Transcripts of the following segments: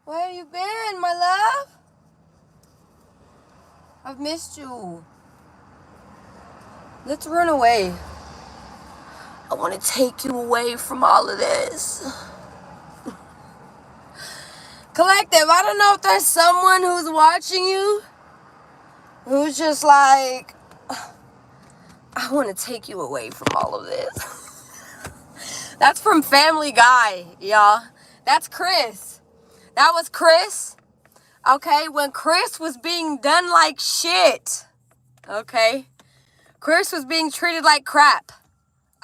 Where you been, my love? I've missed you. Let's run away. I want to take you away from all of this. Collective, I don't know if there's someone who's watching you who's just like, I want to take you away from all of this. That's from Family Guy, y'all. That's Chris. That was Chris. Okay, when Chris was being done like shit. Okay? Chris was being treated like crap.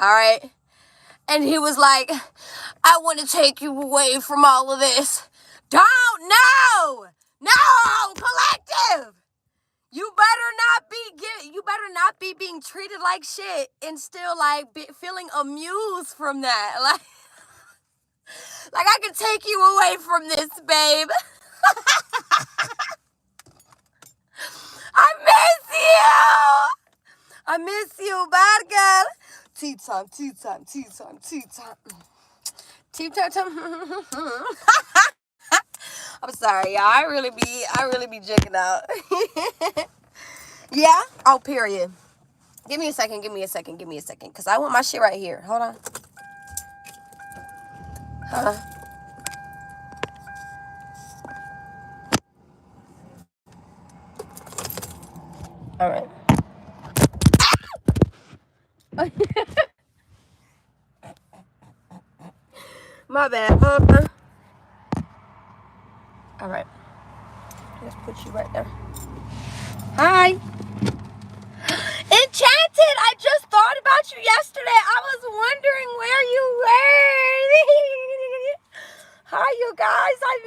Alright? And he was like, I want to take you away from all of this. Don't! No! No! Collective! You better not be being treated like shit and still like feeling amused from that. Like I can take you away from this, babe. I miss you, bad girl. Tea time. Tea time. I'm sorry, y'all. I really be jigging out. Yeah? Oh, period. Give me a second. Because I want my shit right here. Hold on. All right. My bad. All right. Let's put you right there. Hi. Enchanted, I just thought about you yesterday. I was wondering where you were. Hi, you guys. I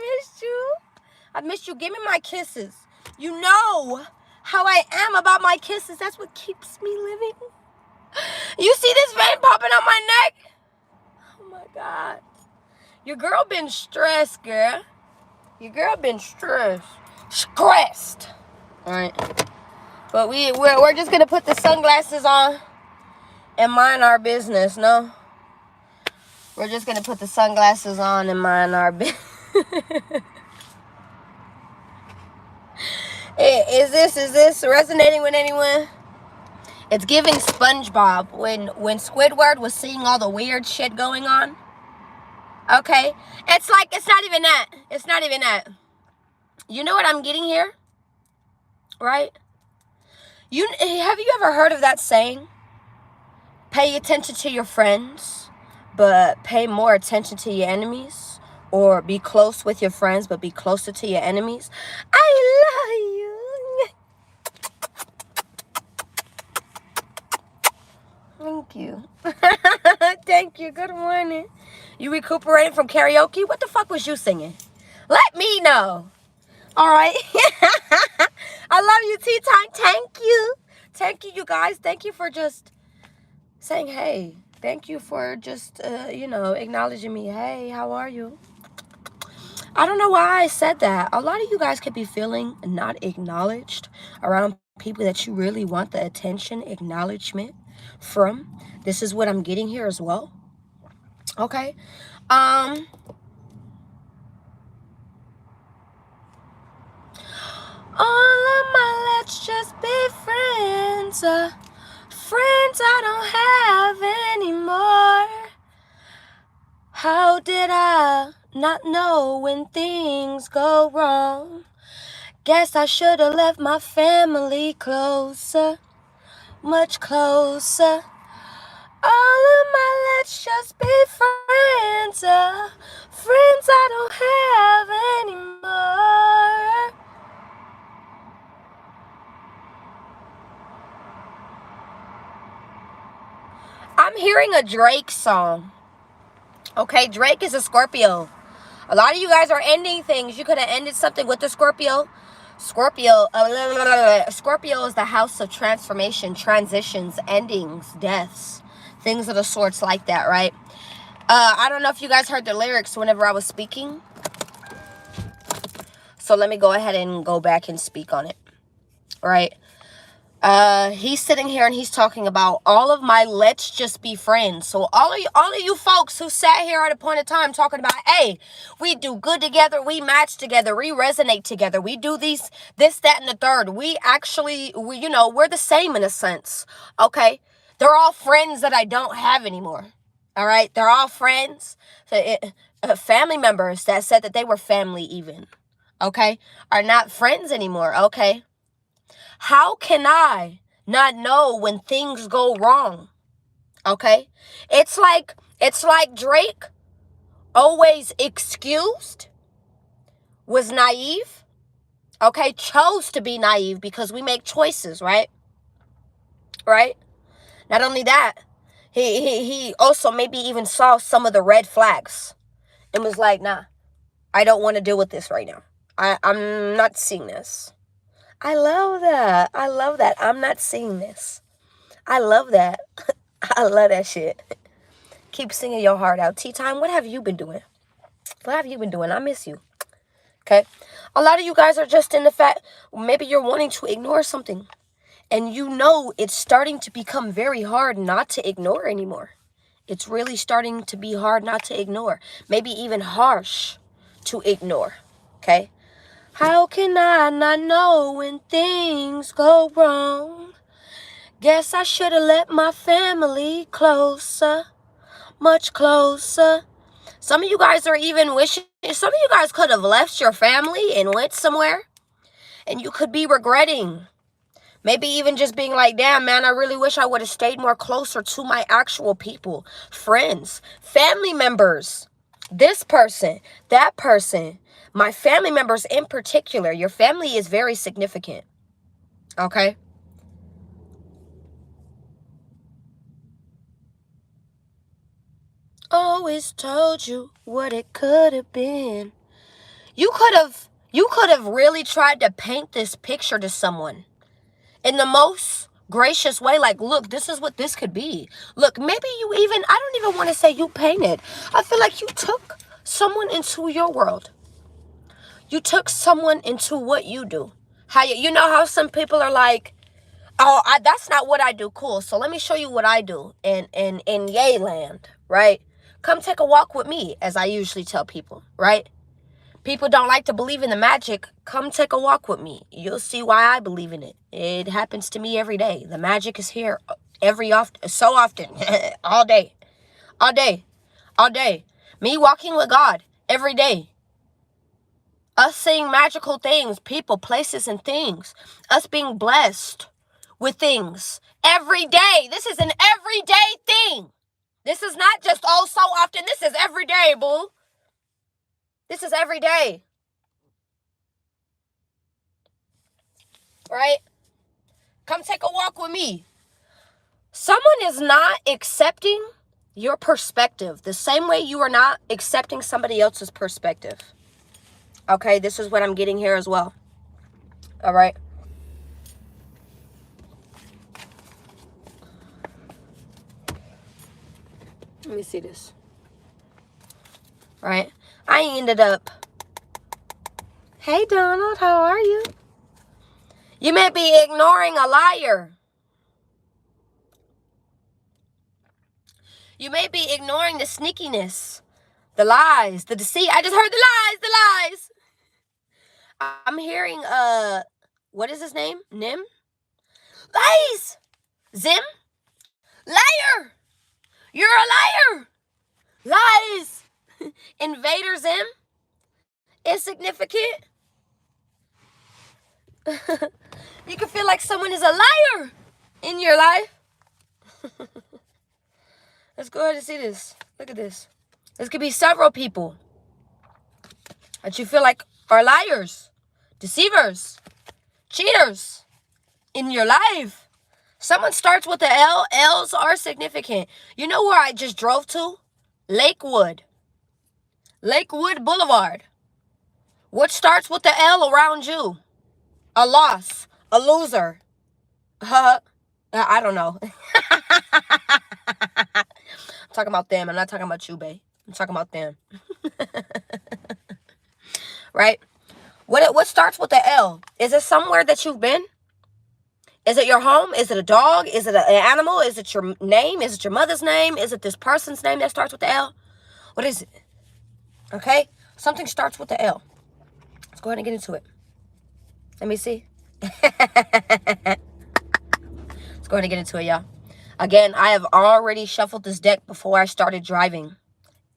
missed you. Give me my kisses. You know how I am about my kisses. That's what keeps me living. You see this vein popping up my neck? Oh, my God. Your girl been stressed, girl. Your girl been stressed. All right. But we're just going to put the sunglasses on and mind our business, no? We're just going to put the sunglasses on and mind our business. Is this resonating with anyone? It's giving SpongeBob when Squidward was seeing all the weird shit going on. Okay? It's like, it's not even that. You know what I'm getting here? Right? Have you ever heard of that saying? Pay attention to your friends, but pay more attention to your enemies. Or be close with your friends, but be closer to your enemies. I love you. Thank you. Thank you. Good morning. You recuperating from karaoke? What the fuck was you singing? Let me know. All right. I love you, Tea Time. Thank you, you guys. Thank you for just saying hey. Thank you for just, acknowledging me. Hey, how are you? I don't know why I said that. A lot of you guys could be feeling not acknowledged around people that you really want the attention, acknowledgement from. This is what I'm getting here as well. Okay. All of my let's just be friends. Friends I don't have anymore. How did I not know when things go wrong? Guess I should have left my family closer, much closer. All of my let's just be friends. Friends I don't have anymore. I'm hearing a Drake song. Okay, Drake is a Scorpio. A lot of you guys are ending things. You could have ended something with the Scorpio. Scorpio is the house of transformation, transitions, endings, deaths, things of the sorts like that, right? I don't know if you guys heard the lyrics whenever I was speaking. So let me go ahead and go back and speak on it, right? He's sitting here and he's talking about all of my let's just be friends. So all of you folks who sat here at a point in time talking about, hey, we do good together, we match together, we resonate together, we do this, that, and the third. We actually, we're the same in a sense. Okay, they're all friends that I don't have anymore. All right, they're all friends. Family members that said that they were family even. Okay, are not friends anymore. Okay. How can I not know when things go wrong? Okay? It's like Drake always excused, was naive, okay? Chose to be naive because we make choices, right? Right? Not only that, he also maybe even saw some of the red flags and was like, nah, I don't want to deal with this right now. I'm not seeing this. I love that. I love that. I'm not seeing this. I love that. I love that shit. Keep singing your heart out. Tea time, what have you been doing? What have you been doing? I miss you. Okay? A lot of you guys are just in the fact, maybe you're wanting to ignore something. And you know it's starting to become very hard not to ignore anymore. It's really starting to be hard not to ignore. Maybe even harsh to ignore. Okay? How can I not know when things go wrong? Guess I should have let my family closer, much closer. Some of you guys are even wishing, some of you guys could have left your family and went somewhere, and you could be regretting. Maybe even just being like, damn, man, I really wish I would have stayed more closer to my actual people, friends, family members, this person, that person, my family members in particular. Your family is very significant, okay? Always told you what it could have been. You could have really tried to paint this picture to someone in the most gracious way. Like, look, this is what this could be. Look, maybe I don't even want to say you painted. I feel like you took someone into your world. You took someone into what you do. You know how some people are like, oh, that's not what I do. Cool. So let me show you what I do in Yay Land, right? Come take a walk with me, as I usually tell people, right? People don't like to believe in the magic. Come take a walk with me. You'll see why I believe in it. It happens to me every day. The magic is here so often, all day, all day, all day. Me walking with God every day. Us seeing magical things, people, places, and things. Us being blessed with things every day. This is an everyday thing. This is not just, oh, so often. This is every day, boo. This is every day. Right? Come take a walk with me. Someone is not accepting your perspective the same way you are not accepting somebody else's perspective. Okay, this is what I'm getting here as well. All right. Let me see this. All right. I ended up. Hey, Donald, how are you? You may be ignoring a liar. You may be ignoring the sneakiness, the lies, the deceit. I just heard the lies. I'm hearing, what is his name? Nim? Lies! Zim? Liar! You're a liar! Lies! Invader Zim? Insignificant? You can feel like someone is a liar in your life. Let's go ahead and see this. Look at this. This could be several people that you feel like are liars, deceivers, cheaters in your life. Someone starts with the L. L's are significant. You know where I just drove to? Lakewood Boulevard. What starts with the L around you? A loss, a loser. I don't know. I'm talking about them. I'm not talking about you, babe. I'm talking about them. Right? What starts with the L? Is it somewhere that you've been? Is it your home? Is it a dog? Is it an animal? Is it your name? Is it your mother's name? Is it this person's name that starts with the L? What is it? Okay? Something starts with the L. Let's go ahead and get into it. Let me see. Let's go ahead and get into it, y'all. Again, I have already shuffled this deck before I started driving.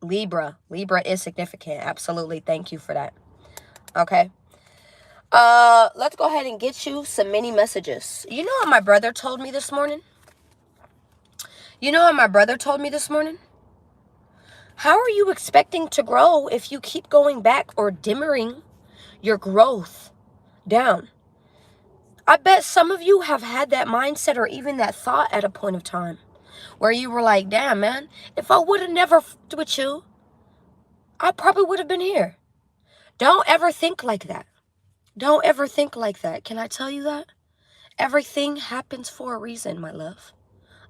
Libra. Libra is significant. Absolutely. Thank you for that. Okay. Let's go ahead and get you some mini messages. You know what my brother told me this morning? How are you expecting to grow if you keep going back or dimming your growth down? I bet some of you have had that mindset or even that thought at a point of time where you were like, damn, man, if I would have never f***ed with you, I probably would have been here. Don't ever think like that. Don't ever think like that. Can I tell you that? Everything happens for a reason, my love.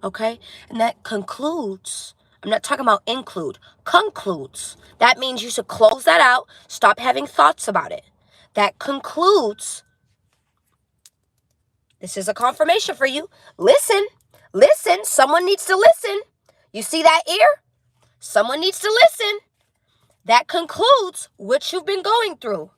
Okay? And that concludes. I'm not talking about include. Concludes. That means you should close that out. Stop having thoughts about it. That concludes. This is a confirmation for you. Listen. Listen. Someone needs to listen. You see that ear? Someone needs to listen. That concludes what you've been going through.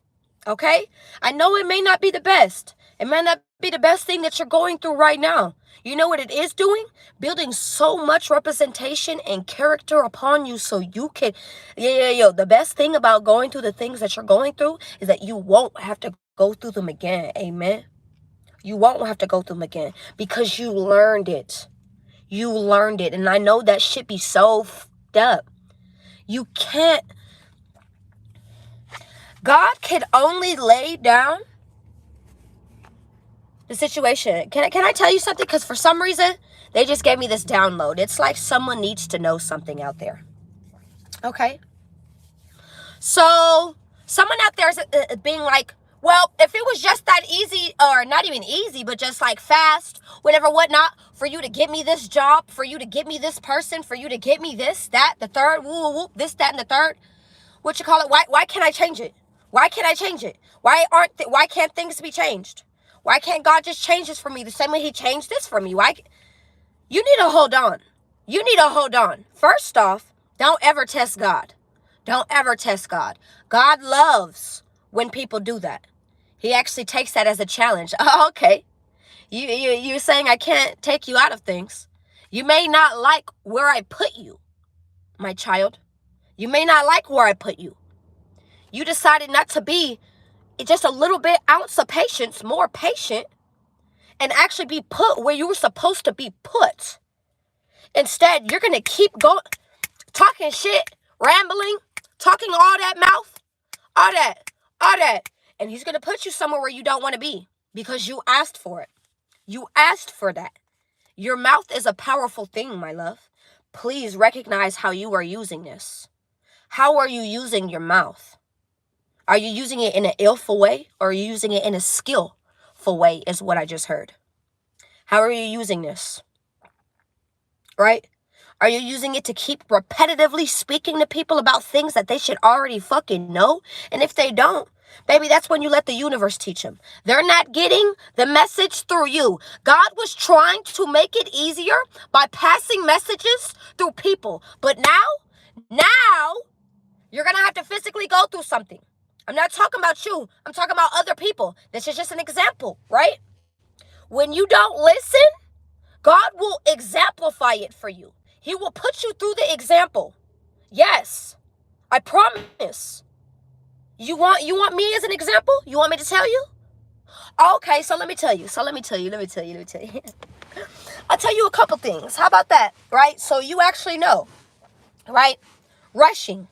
Okay? I know it may not be the best. It may not be the best thing that you're going through right now. You know what it is doing? Building so much representation and character upon you so you can... The best thing about going through the things that you're going through is that you won't have to go through them again. Amen? You won't have to go through them again because you learned it. You learned it. And I know that shit be so f***ed up. You can't... God can only lay down the situation. Can I tell you something? Because for some reason, they just gave me this download. It's like someone needs to know something out there. Okay? So, someone out there is being like, well, if it was just that easy, or not even easy, but just like fast, whatever, whatnot, for you to get me this job, for you to get me this person, for you to get me this, that, the third, woo, woo, this, that, and the third, what you call it? Why can't I change it? Why can't I change it? Why can't things be changed? Why can't God just change this for me the same way he changed this for me? You need to hold on. You need to hold on. First off, don't ever test God. Don't ever test God. God loves when people do that. He actually takes that as a challenge. Oh, okay. You're saying I can't take you out of things. You may not like where I put you, my child. You may not like where I put you. You decided not to be just a little bit ounce of patience, more patient, and actually be put where you were supposed to be put. Instead, you're going to keep going, talking shit, rambling, talking all that mouth, all that. And he's going to put you somewhere where you don't want to be because you asked for it. You asked for that. Your mouth is a powerful thing, my love. Please recognize how you are using this. How are you using your mouth? Are you using it in an illful way or are you using it in a skillful way is what I just heard. How are you using this? Right? Are you using it to keep repetitively speaking to people about things that they should already fucking know? And if they don't, baby, that's when you let the universe teach them. They're not getting the message through you. God was trying to make it easier by passing messages through people. But now, you're going to have to physically go through something. I'm not talking about you. I'm talking about other people. This is just an example, right? When you don't listen, God will exemplify it for you. He will put you through the example. Yes, I promise. You want me as an example? You want me to tell you? Okay, so let me tell you. I'll tell you a couple things. How about that, right? So you actually know, right? Rushing.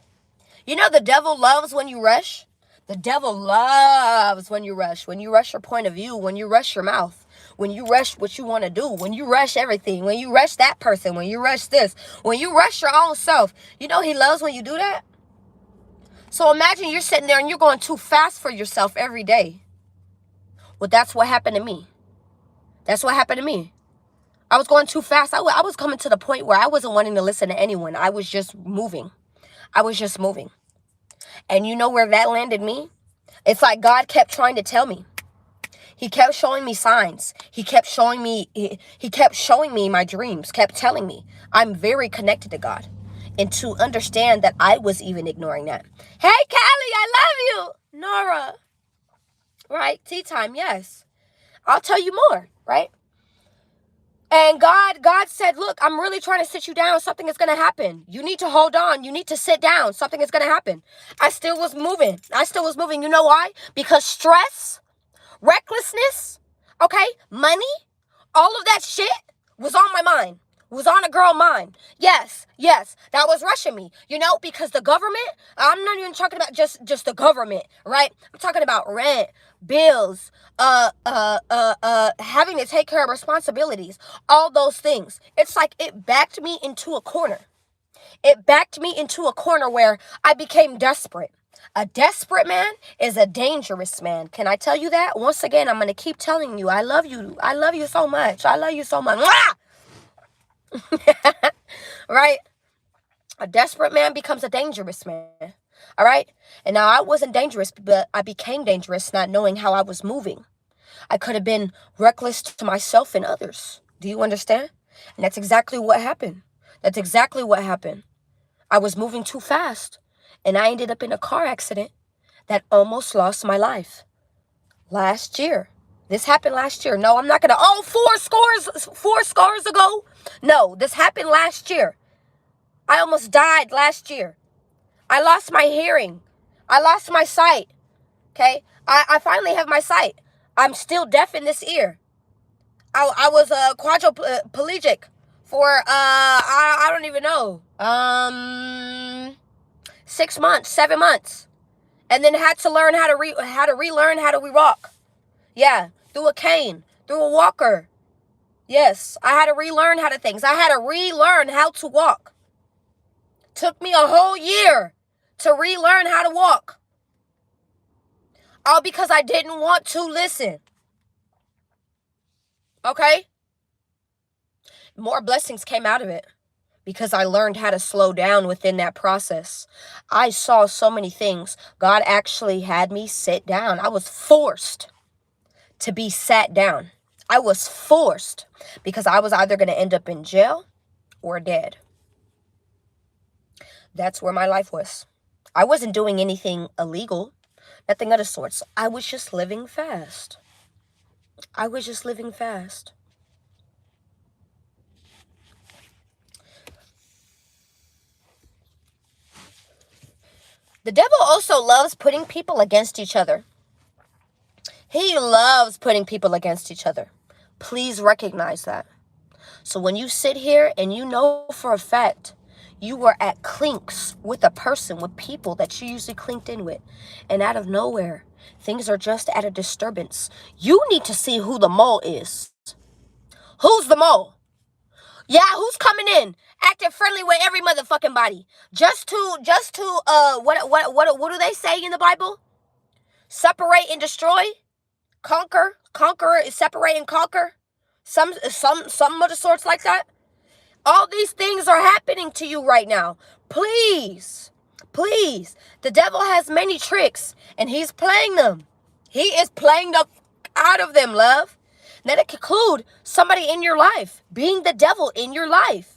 You know the devil loves when you rush? The devil loves when you rush. When you rush your point of view, when you rush your mouth, when you rush what you want to do, when you rush everything, when you rush that person, when you rush this, when you rush your own self. You know he loves when you do that? So imagine you're sitting there and you're going too fast for yourself every day. Well, that's what happened to me. That's what happened to me. I was going too fast. I was coming to the point where I wasn't wanting to listen to anyone. I was just moving. And you know where that landed me? It's like God kept trying to tell me. He kept showing me signs. He kept showing me, he kept showing me my dreams, kept telling me I'm very connected to God. And to understand that I was even ignoring that. Hey, Callie, I love you. Nora. Right? Tea time, yes. I'll tell you more, right? And God said, look, I'm really trying to sit you down. Something is going to happen. You need to hold on. You need to sit down. Something is going to happen. I still was moving. You know why? Because stress, recklessness, okay, money, all of that shit was on my mind. Was on a girl mind. Yes, that was rushing me. You know, because the government, I'm not even talking about just the government, right? I'm talking about rent, bills, having to take care of responsibilities, all those things. It's like it backed me into a corner. It backed me into a corner where I became desperate. A desperate man is a dangerous man. Can I tell you that? Once again, I'm going to keep telling you, I love you. I love you so much. I love you so much. Mwah! Right? A desperate man becomes a dangerous man. All right? And now I wasn't dangerous, but I became dangerous not knowing how I was moving. I could have been reckless to myself and others. Do you understand? And that's exactly what happened. I was moving too fast, and I ended up in a car accident that almost lost my life. Last year. This happened last year. No, I'm not going to, 4 scores ago. No, this happened last year. I almost died last year. I lost my hearing. I lost my sight. I finally have my sight. I'm still deaf in this ear. I was quadriplegic for, I don't even know, 6 months, 7 months. And then had to learn how to relearn how to walk. Yeah, through a cane, through a walker. Yes, I had to relearn how to walk. Took me a whole year to relearn how to walk. All because I didn't want to listen. Okay? More blessings came out of it because I learned how to slow down within that process. I saw so many things. God actually had me sit down. I was forced to be sat down. I was forced because I was either going to end up in jail or dead. That's where my life was. I wasn't doing anything illegal, nothing of the sorts. I was just living fast. The devil also loves putting people against each other. He loves putting people against each other. Please recognize that. So when you sit here and you know for a fact you were at clinks with a person, with people that you usually clinked in with, and out of nowhere, things are just at a disturbance, you need to see who the mole is. Who's the mole? Yeah, who's coming in, acting friendly with every motherfucking body, just to what do they say in the Bible? Separate and destroy, conquer is separate and conquer, some of the sorts like that. All these things are happening to you right now. Please, the devil has many tricks, and he's playing them. He is playing the out of them, love. Let it conclude somebody in your life being the devil in your life.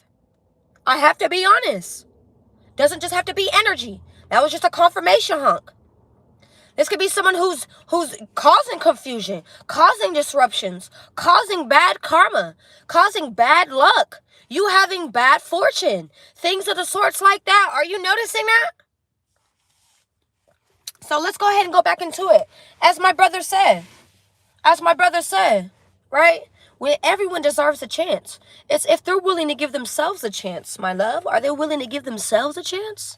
I have to be honest. Doesn't just have to be energy. That was just a confirmation hunk. This could be someone who's causing confusion, causing disruptions, causing bad karma, causing bad luck, you having bad fortune, things of the sorts like that. Are you noticing that? So let's go ahead and go back into it. As my brother said, right? Everyone deserves a chance. It's if they're willing to give themselves a chance, my love. Are they willing to give themselves a chance?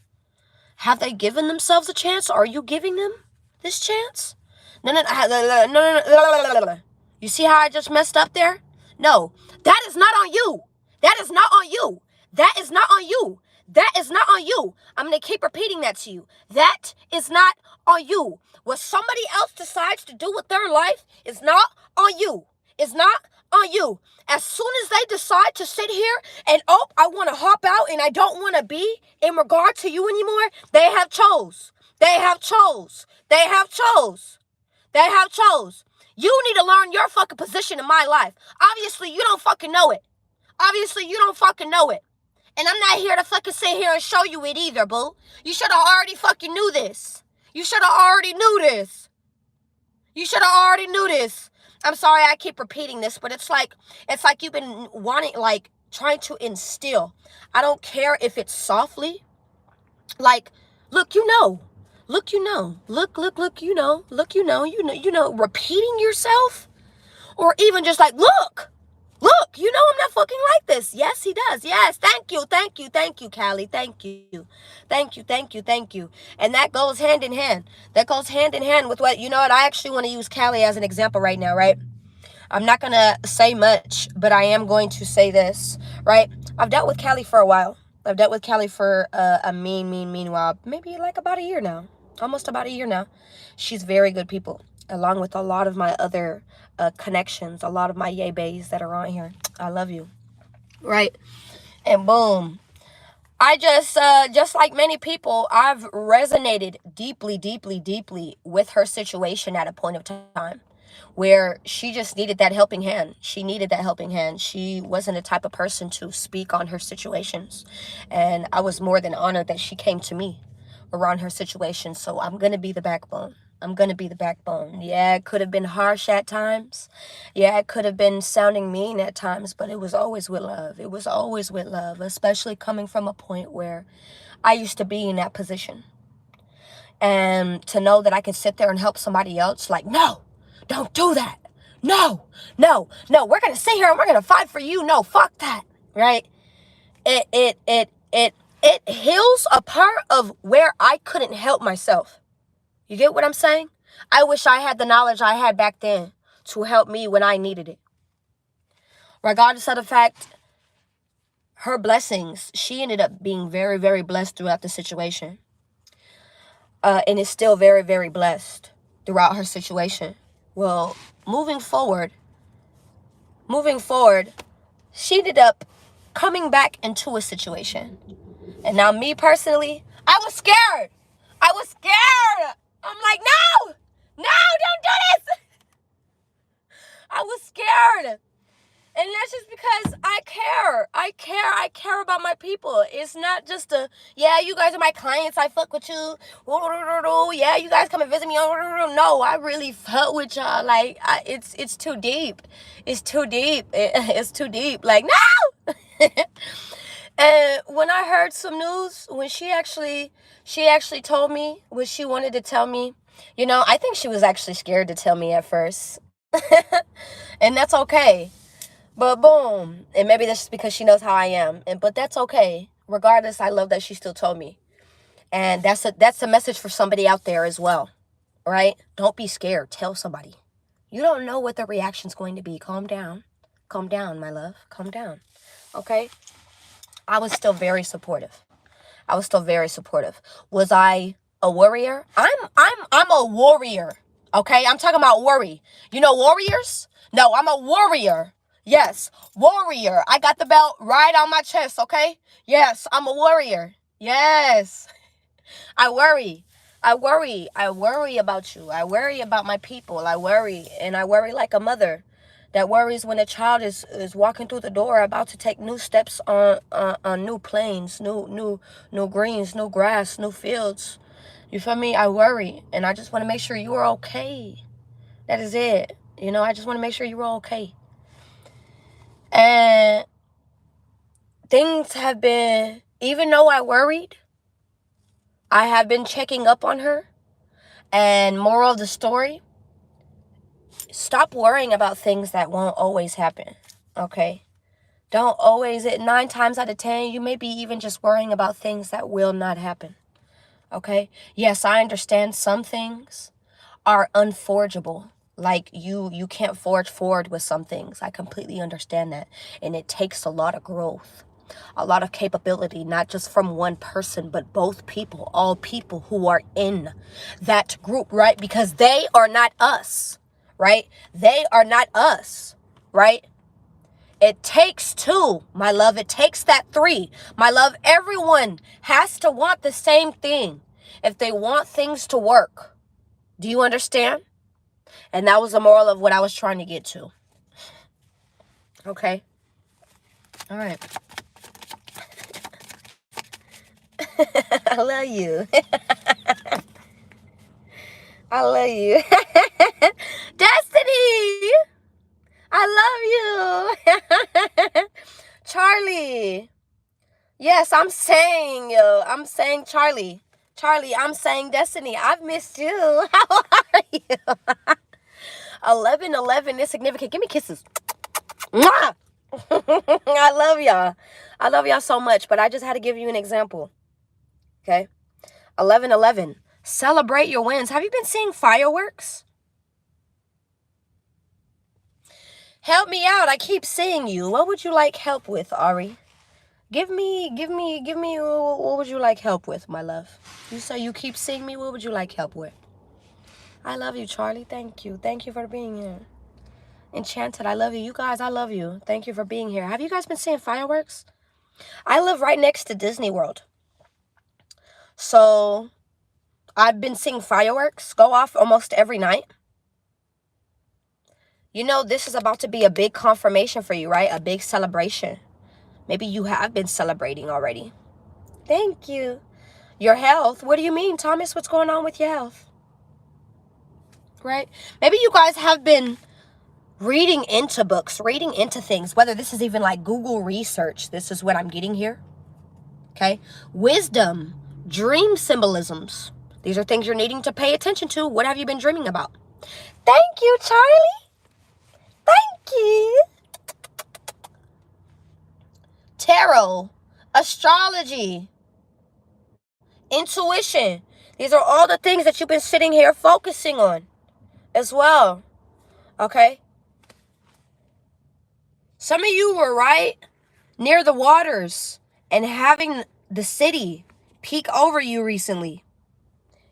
Have they given themselves a chance? Are you giving them this chance? No. You see how I just messed up there? No, that is not on you. That is not on you. That is not on you. That is not on you. I'm going to keep repeating that to you. That is not on you. What somebody else decides to do with their life is not on you. It's not on you. As soon as they decide to sit here and, I want to hop out and I don't want to be in regard to you anymore, they have chose. You need to learn your fucking position in my life. Obviously, you don't fucking know it. Obviously, you don't fucking know it. And I'm not here to fucking sit here and show you it either, boo. You should have already fucking knew this. You should have already knew this. You should have already knew this. I'm sorry I keep repeating this, but it's like you've been wanting, like, trying to instill. I don't care if it's softly. Like, look, you know. Look, you know. Look, you know. Look, you know. Repeating yourself. Or even just like, look, you know I'm not fucking like this. Yes, he does. Yes, thank you, Callie. Thank you. And that goes hand in hand. That goes hand in hand with what, you know what, I actually want to use Callie as an example right now, right? I'm not going to say much, but I am going to say this, right? I've dealt with Callie for a while. I've dealt with Callie for a mean while. Maybe like about a year now. Almost about a year now. She's very good people, along with a lot of my other connections, a lot of my yay bays that are on here. I love you. Right? And boom. I just like many people, I've resonated deeply with her situation at a point of time where she just needed that helping hand. She needed that helping hand. She wasn't the type of person to speak on her situations. And I was more than honored that she came to me around her situation. So I'm going to be the backbone. Yeah, it could have been harsh at times. Yeah, it could have been sounding mean at times, but it was always with love. It was always with love, especially coming from a point where I used to be in that position. And to know that I can sit there and help somebody else, like, no, don't do that. No, we're going to sit here and we're going to fight for you. No, fuck that, right? It heals a part of where I couldn't help myself. You get what I'm saying? I wish I had the knowledge I had back then to help me when I needed it. Regardless of the fact, her blessings, she ended up being very, very blessed throughout the situation. And is still very, very blessed throughout her situation. Well, moving forward, she ended up coming back into a situation. And now me personally, I was scared. I'm like, no, don't do this. I was scared. And that's just because I care about my people. It's not just yeah, you guys are my clients, I fuck with you. Yeah, you guys come and visit me. No, I really fuck with y'all. Like, it's too deep. It's too deep. Like, no. And when I heard some news, when she actually told me what she wanted to tell me, you know, I think she was actually scared to tell me at first. And that's okay. But boom, and maybe that's just because she knows how I am. But that's okay. Regardless, I love that she still told me. And that's a message for somebody out there as well. Right? Don't be scared. Tell somebody. You don't know what the reaction's going to be. Calm down. Calm down, my love. Calm down. Okay? I was still very supportive. Was I a warrior? I'm a warrior. Okay? I'm talking about worry. You know warriors? No, I'm a warrior. Yes, warrior. I got the belt right on my chest, okay? Yes, I'm a warrior. Yes. I worry about you. I worry about my people. I worry like a mother that worries when a child is walking through the door about to take new steps on new plains, new greens, new grass, new fields. You feel me? I worry, and I just want to make sure you are okay. That is it. You know, I just want to make sure you are okay. And things have been, even though I worried, I have been checking up on her. And moral of the story, stop worrying about things that won't always happen, okay? Don't always, 9 times out of 10, you may be even just worrying about things that will not happen, okay? Yes, I understand some things are unforgeable. Like you can't forge forward with some things. I completely understand that. And it takes a lot of growth, a lot of capability, not just from one person, but both people, all people who are in that group, right? Because they are not us, right? They are not us, right? It takes 2, my love. It takes that 3. My love, everyone has to want the same thing if they want things to work. Do you understand? And that was the moral of what I was trying to get to. Okay? All right. I love you. I love you. Destiny! I love you. Charlie. Yes, I'm saying, I'm saying Charlie. Charlie, I'm saying Destiny. I've missed you. How are you? 11:11 is significant. Give me kisses. Mwah! I love y'all. I love y'all so much, but I just had to give you an example. Okay? 11:11. Celebrate your wins. Have you been seeing fireworks? Help me out. I keep seeing you. What would you like help with, Ari? Give me, what would you like help with, my love? You say you keep seeing me. What would you like help with? I love you, Charlie. Thank you. Thank you for being here. Enchanted, I love you. You guys, I love you. Thank you for being here. Have you guys been seeing fireworks? I live right next to Disney World. So I've been seeing fireworks go off almost every night. You know, this is about to be a big confirmation for you, right? A big celebration. Maybe you have been celebrating already. Thank you. Your health? What do you mean, Thomas? What's going on with your health? Right? Maybe you guys have been reading into books, reading into things, whether this is even like Google research. This is what I'm getting here. Okay? Wisdom, dream symbolisms. These are things you're needing to pay attention to. What have you been dreaming about? Thank you, Charlie. Thank you. Tarot, astrology, intuition. These are all the things that you've been sitting here focusing on as well. Okay? Some of you were right near the waters and having the city peek over you recently.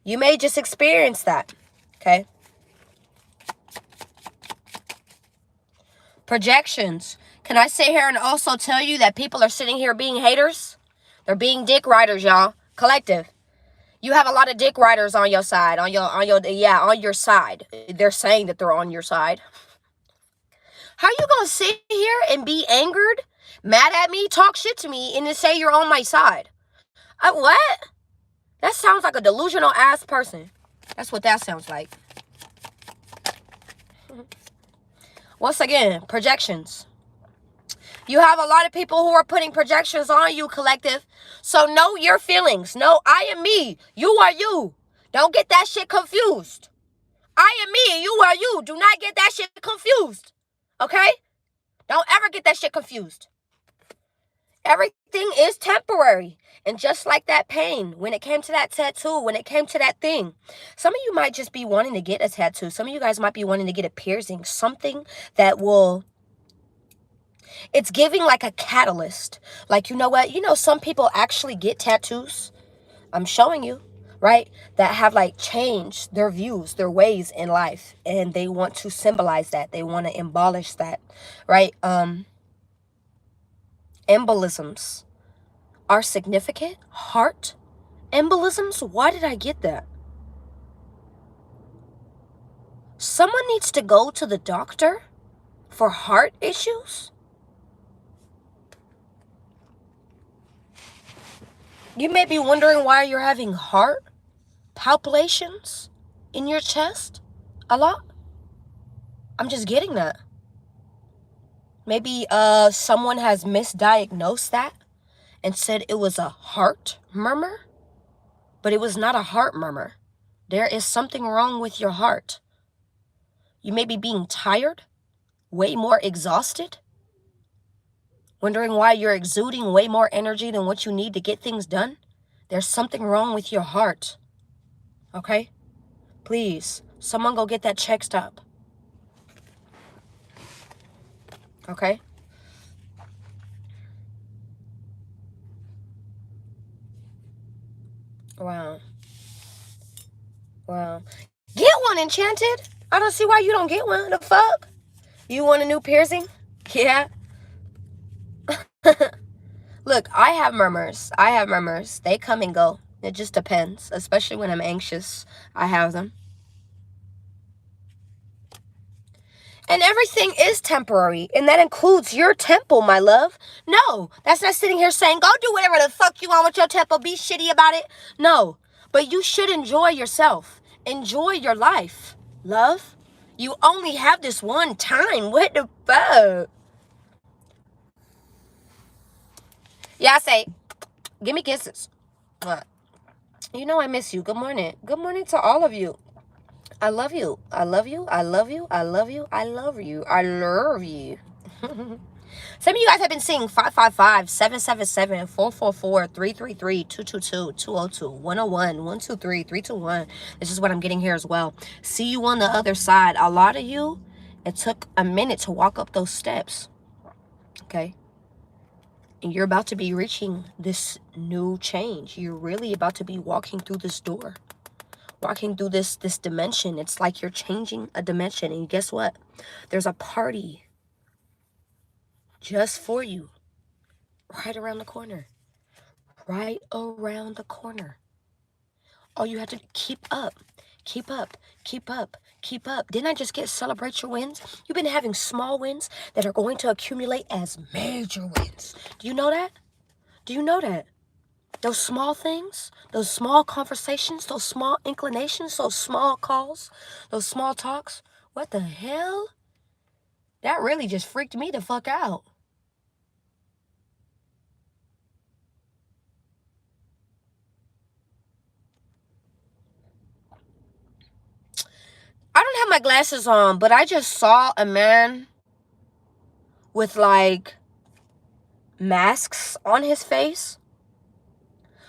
You may just experience that. Okay? Projections. Can I sit here and also tell you that people are sitting here being haters? They're being dick riders, y'all. Collective. You have a lot of dick riders on your side, on your side. They're saying that they're on your side. How you gonna sit here and be angered, mad at me, talk shit to me, and then say you're on my side? What? That sounds like a delusional ass person. That's what that sounds like. Once again, projections. You have a lot of people who are putting projections on you, collective. So know your feelings. Know I am me. You are you. Don't get that shit confused. I am me. You are you. Do not get that shit confused. Okay? Don't ever get that shit confused. Everything is temporary. And just like that pain, when it came to that tattoo, when it came to that thing, some of you might just be wanting to get a tattoo. Some of you guys might be wanting to get a piercing. Something that will... It's giving like a catalyst. Like, you know what? You know, some people actually get tattoos. I'm showing you, right? That have like changed their views, their ways in life. And they want to symbolize that. They want to embellish that, right? Embolisms are significant. Heart embolisms. Why did I get that? Someone needs to go to the doctor for heart issues. You may be wondering why you're having heart palpitations in your chest a lot. I'm just getting that. Maybe someone has misdiagnosed that and said it was a heart murmur, but it was not a heart murmur. There is something wrong with your heart. You may be being tired, way more exhausted, wondering why you're exuding way more energy than what you need to get things done. There's something wrong with your heart. Okay? Please, someone go get that checked up. Okay? Wow. Wow. Get one, Enchanted. I don't see why you don't get one. The fuck? You want a new piercing? Yeah. Look, I have murmurs. They come and go. It just depends. Especially when I'm anxious, I have them. And everything is temporary. And that includes your temple, my love. No, that's not sitting here saying, go do whatever the fuck you want with your temple. Be shitty about it. No, but you should enjoy yourself. Enjoy your life, love. You only have this one time. What the fuck? Yeah, I say, give me kisses. You know I miss you. Good morning. Good morning to all of you. I love you. I love you. I love you. I love you. I love you. I love you. Some of you guys have been seeing 555-777-444-333-222-202-101-123-321. This is what I'm getting here as well. See you on the other side. A lot of you, it took a minute to walk up those steps. Okay? And you're about to be reaching this new change. You're really about to be walking through this door. Walking through this dimension. It's like you're changing a dimension. And guess what? There's a party just for you. Right around the corner. Right around the corner. All you have to keep up. Keep up. Keep up. Keep up. Didn't I just get celebrate your wins? You've been having small wins that are going to accumulate as major wins. Do you know that? Do you know that? Those small things, those small conversations, those small inclinations, those small calls, those small talks. What the hell? That really just freaked me the fuck out. I don't have my glasses on, but I just saw a man with like masks on his face.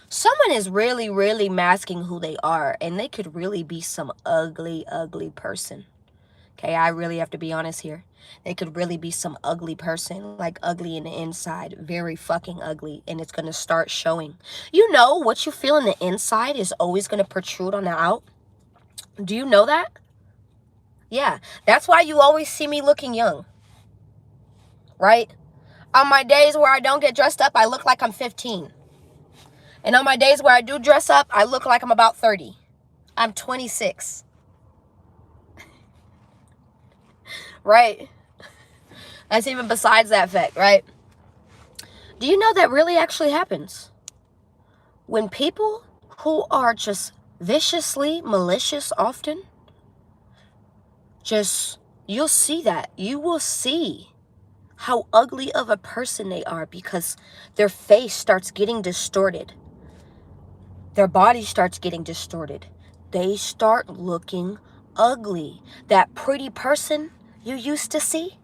Someone is really, really masking who they are, and they could really be some ugly, ugly person. Okay, I really have to be honest here. They could really be some ugly person, like ugly in the inside, very fucking ugly, and it's going to start showing. You know, what you feel in the inside is always going to protrude on the out. Do you know that? Yeah, that's why you always see me looking young, right? On my days where I don't get dressed up, I look like I'm 15. And on my days where I do dress up, I look like I'm about 30. I'm 26. Right? That's even besides that fact, right? Do you know that really actually happens? When people who are just viciously malicious often, you'll see that. You will see how ugly of a person they are because their face starts getting distorted. Their body starts getting distorted. They start looking ugly. That pretty person you used to see,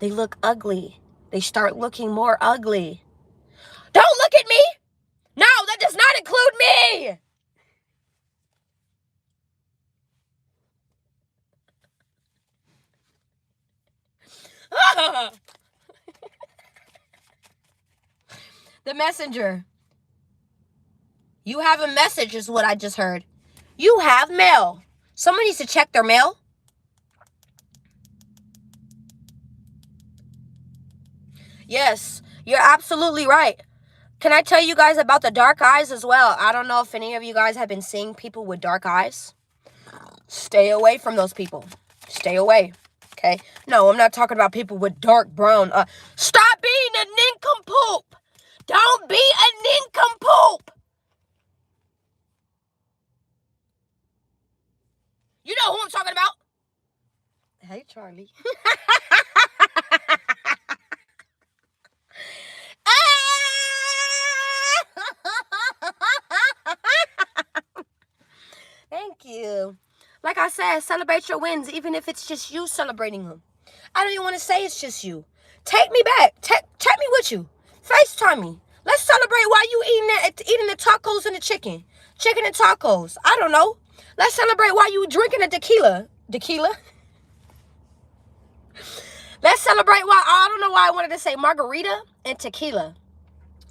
they look ugly. They start looking more ugly. Don't look at me! No, that does not include me! The messenger. You have a message is what I just heard. You have mail. Someone needs to check their mail. Yes, you're absolutely right. Can I tell you guys about the dark eyes as well? I don't know if any of you guys have been seeing people with dark eyes. Stay away from those people. Stay away. Okay? No, I'm not talking about people with dark brown. Stop being a nincompoop. Don't be a nincompoop. You know who I'm talking about. Hey, Charlie. Thank you. Like I said, celebrate your wins, even if it's just you celebrating them. I don't even want to say it's just you. Take me back. Take me with you. FaceTime me. Let's celebrate while you eating the tacos and the chicken. Chicken and tacos. I don't know. Let's celebrate while you drinking a tequila. Tequila? Let's celebrate while, I don't know why I wanted to say margarita and tequila.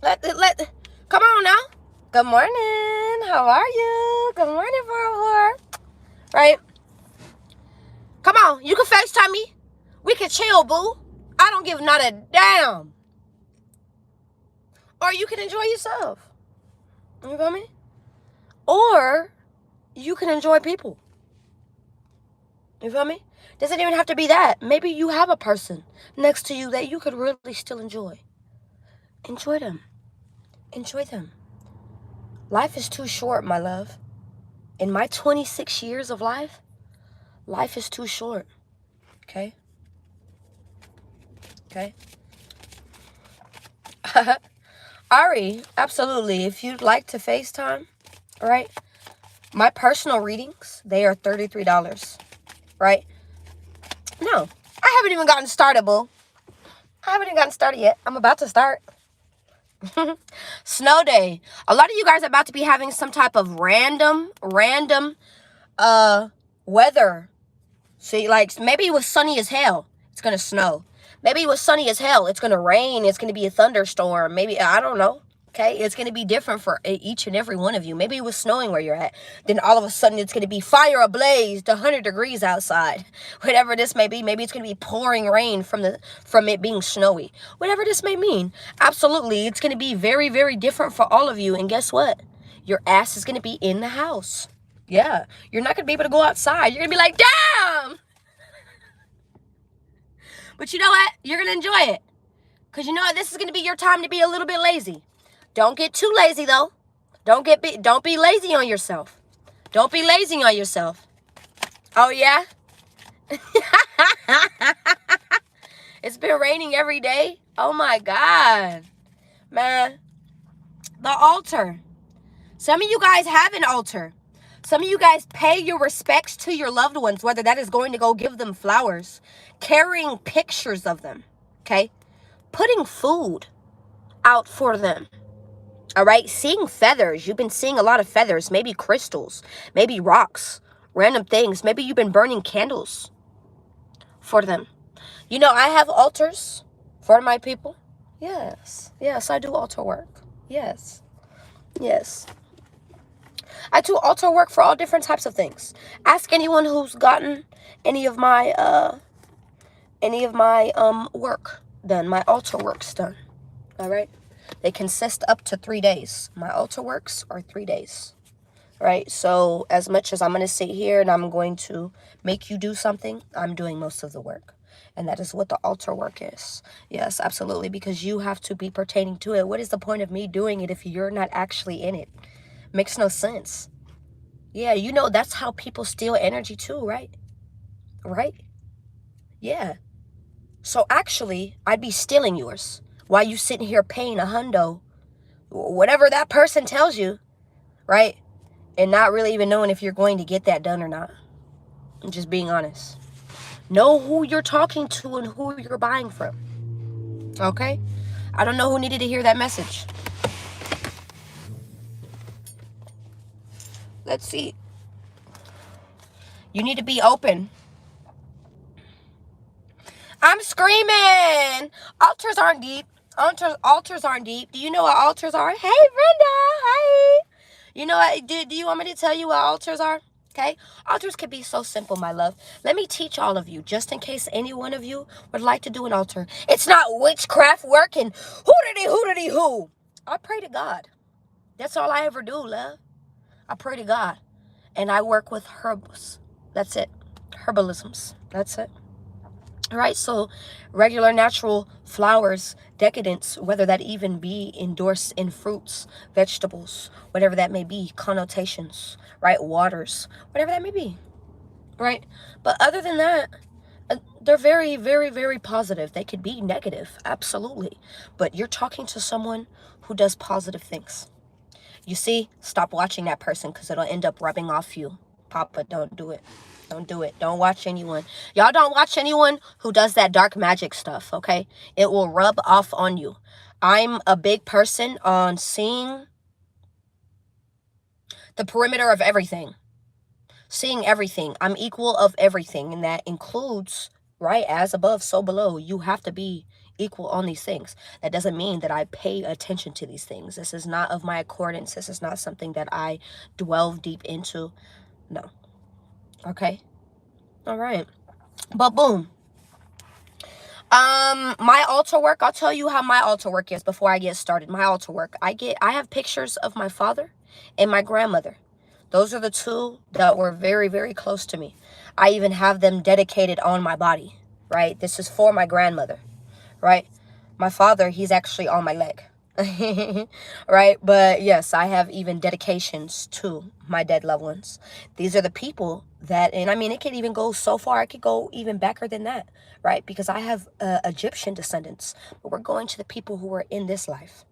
Come on now. Good morning. How are you? Good morning, Barbara. Right? Come on. You can FaceTime me. We can chill, boo. I don't give not a damn. Or you can enjoy yourself. You feel me? Or you can enjoy people. You feel me? Doesn't even have to be that. Maybe you have a person next to you that you could really still enjoy. Enjoy them. Enjoy them. Life is too short, my love. In my 26 years of life is too short. Okay? Okay? Ari, absolutely. If you'd like to FaceTime, right? My personal readings, they are $33, right? No, I haven't even gotten started, boo. I haven't even gotten started yet. I'm about to start. Snow day. A lot of you guys are about to be having some type of random weather. See, like, maybe it was sunny as hell. It's going to snow. Maybe it was sunny as hell. It's going to rain. It's going to be a thunderstorm. Maybe, I don't know. Okay, it's going to be different for each and every one of you. Maybe it was snowing where you're at. Then all of a sudden it's going to be fire ablaze to 100 degrees outside. Whatever this may be. Maybe it's going to be pouring rain from it being snowy. Whatever this may mean. Absolutely, it's going to be very, very different for all of you. And guess what? Your ass is going to be in the house. Yeah, you're not going to be able to go outside. You're going to be like, damn! But you know what? You're going to enjoy it. Because you know what? This is going to be your time to be a little bit lazy. Don't get too lazy, though. Don't be lazy on yourself. Don't be lazy on yourself. Oh, yeah? It's been raining every day. Oh, my God. Man. The altar. Some of you guys have an altar. Some of you guys pay your respects to your loved ones, whether that is going to go give them flowers, carrying pictures of them, okay? Putting food out for them. All right, seeing feathers. You've been seeing a lot of feathers, maybe crystals, maybe rocks, random things. Maybe you've been burning candles for them. You know, I have altars for my people. Yes, I do altar work. Yes. I do altar work for all different types of things. Ask anyone who's gotten any of my work done, my altar works done. All right? They consist up to 3 days. My altar works are 3 days, right? So as much as I'm going to sit here and I'm going to make you do something, I'm doing most of the work. And that is what the altar work is. Yes, absolutely, because you have to be pertaining to it. What is the point of me doing it if you're not actually in it? Makes no sense. Yeah, you know, that's how people steal energy too, right? Right? Yeah. So actually, I'd be stealing yours. While you sitting here paying a hundo, whatever that person tells you, right? And not really even knowing if you're going to get that done or not. I'm just being honest. Know who you're talking to and who you're buying from. Okay? I don't know who needed to hear that message. Let's see. You need to be open. I'm screaming. Altars aren't deep. Altars aren't deep. Do you know what altars are? Hey, Brenda. Hi. You know what? Do you want me to tell you what altars are? Okay? Altars can be so simple, my love. Let me teach all of you, just in case any one of you would like to do an altar. It's not witchcraft work and hoo-diddy-hoo-diddy-hoo. I pray to God. That's all I ever do, love. I pray to God. And I work with herbs. That's it. Herbalisms. That's it. All right, so regular natural flowers, decadence, whether that even be endorsed in fruits, vegetables, whatever that may be, connotations, right, waters, whatever that may be, right? But other than that, they're very, very, very positive. They could be negative, absolutely. But you're talking to someone who does positive things. You see, stop watching that person because it'll end up rubbing off you. Papa, don't do it. Don't do it. Don't watch anyone. Y'all don't watch anyone who does that dark magic stuff, okay? It will rub off on you. I'm a big person on seeing the perimeter of everything. Seeing everything. I'm equal of everything, and that includes, right, as above, so below. You have to be equal on these things. That doesn't mean that I pay attention to these things. This is not of my accordance. This is not something that I delve deep into. No. Okay? All right. But boom. My altar work, I'll tell you how my altar work is before I get started. My altar work, I have pictures of my father and my grandmother. Those are the two that were very, very close to me. I even have them dedicated on my body, right? This is for my grandmother, right? My father, he's actually on my leg, right? But yes, I have even dedications to my dead loved ones. These are the people that, and I mean, it can even go so far, it could go even backer than that, right? Because I have Egyptian descendants, but we're going to the people who are in this life,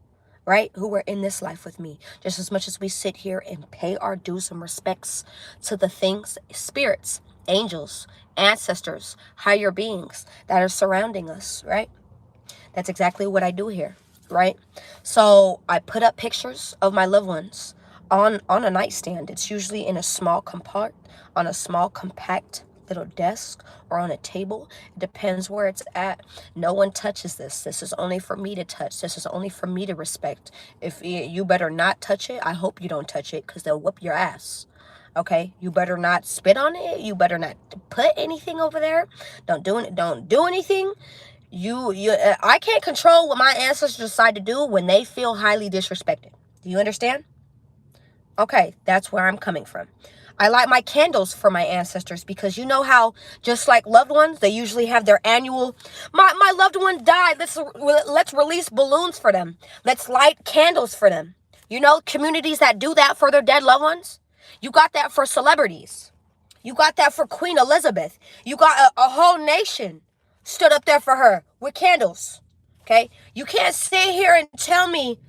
right? Who are in this life with me. Just as much as we sit here and pay our dues and respects to the things, spirits, angels, ancestors, higher beings that are surrounding us, right? That's exactly what I do here, right? So I put up pictures of my loved ones on a nightstand. It's usually in a small on a small compact little desk or on a table. It depends where it's at. No one touches this. This is only for me to touch. This is only for me to respect. If you better not touch it, I hope you don't touch it, because they'll whoop your ass. Okay, you better not spit on it. You better not put anything over there. Don't do anything. I can't control what my ancestors decide to do when they feel highly disrespected. Do you understand? Okay, that's where I'm coming from. I light my candles for my ancestors, because you know how, just like loved ones, they usually have their annual, my loved one died, let's release balloons for them. Let's light candles for them. You know, communities that do that for their dead loved ones. You got that for celebrities. You got that for Queen Elizabeth. You got a whole nation stood up there for her with candles. Okay? You can't sit here and tell me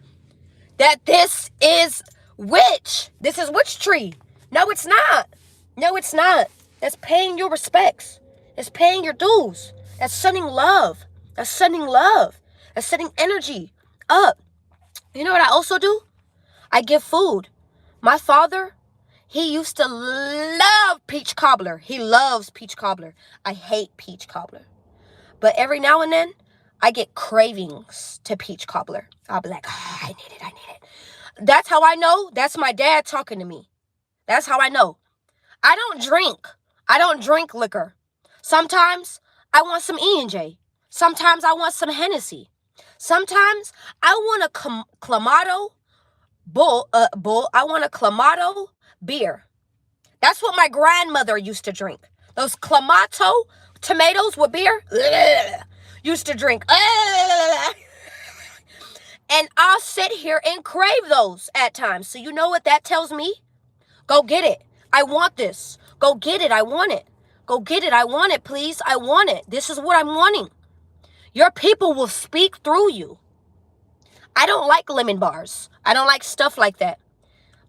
that this is witch. This is witchery. No, it's not. No, it's not. That's paying your respects. That's paying your dues. That's sending love. That's sending love. That's sending energy up. You know what I also do? I give food. My father, he used to love peach cobbler. He loves peach cobbler. I hate peach cobbler. But every now and then, I get cravings to peach cobbler. I'll be like, oh, I need it. That's how I know that's my dad talking to me. That's how I know. I don't drink liquor. Sometimes I want some E&J. Sometimes I want some Hennessy. Sometimes I want a Clamato I want a Clamato beer. That's what my grandmother used to drink. Those Clamato tomatoes with beer. Used to drink. And I'll sit here and crave those at times. So you know what that tells me? Go get it. I want this. Go get it. I want it. Go get it. I want it, please. I want it. This is what I'm wanting. Your people will speak through you. I don't like lemon bars. I don't like stuff like that.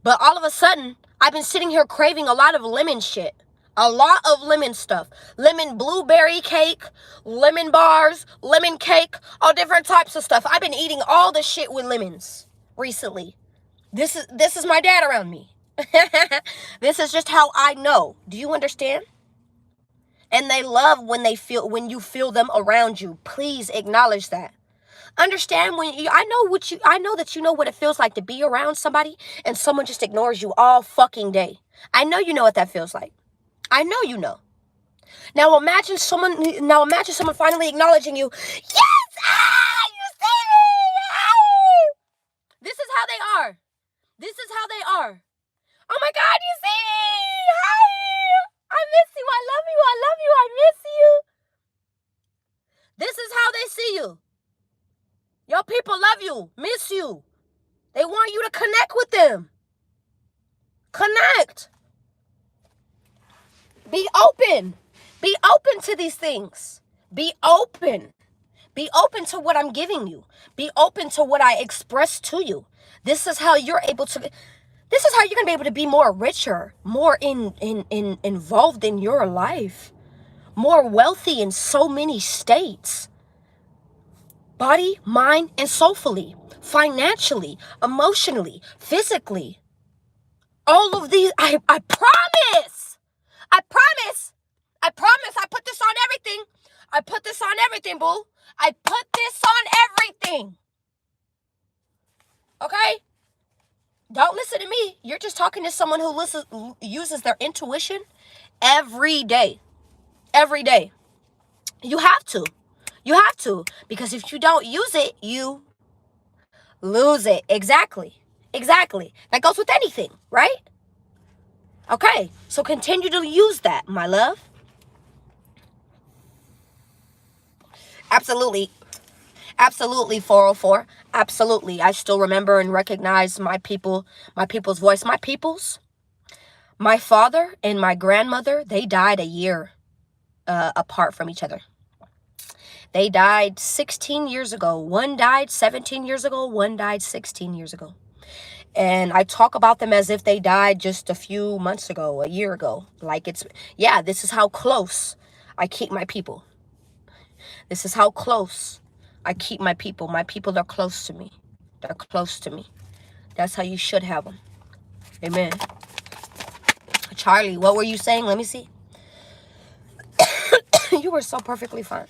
But all of a sudden, I've been sitting here craving a lot of lemon shit. A lot of lemon stuff. Lemon blueberry cake, lemon bars, lemon cake, all different types of stuff. I've been eating all the shit with lemons recently. This is my dad around me. This is just how I know. Do you understand? And they love when you feel them around you. Please acknowledge that. Understand I know that you know what it feels like to be around somebody and someone just ignores you all fucking day. I know you know what that feels like. I know you know. Now imagine someone finally acknowledging you. Yes! You see me! This is how they are. This is how they are. Oh my God, you see me! Hi! I miss you. I love you. I love you. I miss you. This is how they see you. Your people love you, miss you. They want you to connect with them. Connect. Be open. Be open to these things. Be open. Be open to what I'm giving you. Be open to what I express to you. This is how you're going to be able to be more richer, more involved in your life, more wealthy in so many states. Body, mind, and soulfully, financially, emotionally, physically. All of these, I promise. I promise. I promise. I put this on everything. I put this on everything, boo. I put this on everything. Okay? Don't listen to me. You're just talking to someone who uses their intuition every day. Every day. You have to. You have to. Because if you don't use it, you lose it. Exactly. Exactly. That goes with anything, right? Okay, so continue to use that, my love. Absolutely. Absolutely, 404. Absolutely. I still remember and recognize my people's voice. My father and my grandmother, they died a year apart from each other. They died 16 years ago. One died 17 years ago. One died 16 years ago. And I talk about them as if they died just a few months ago, a year ago. Like yeah, this is how close I keep my people. This is how close I keep my people. My people are close to me. They're close to me. That's how you should have them. Amen. Charlie, what were you saying? Let me see. You were so perfectly fine.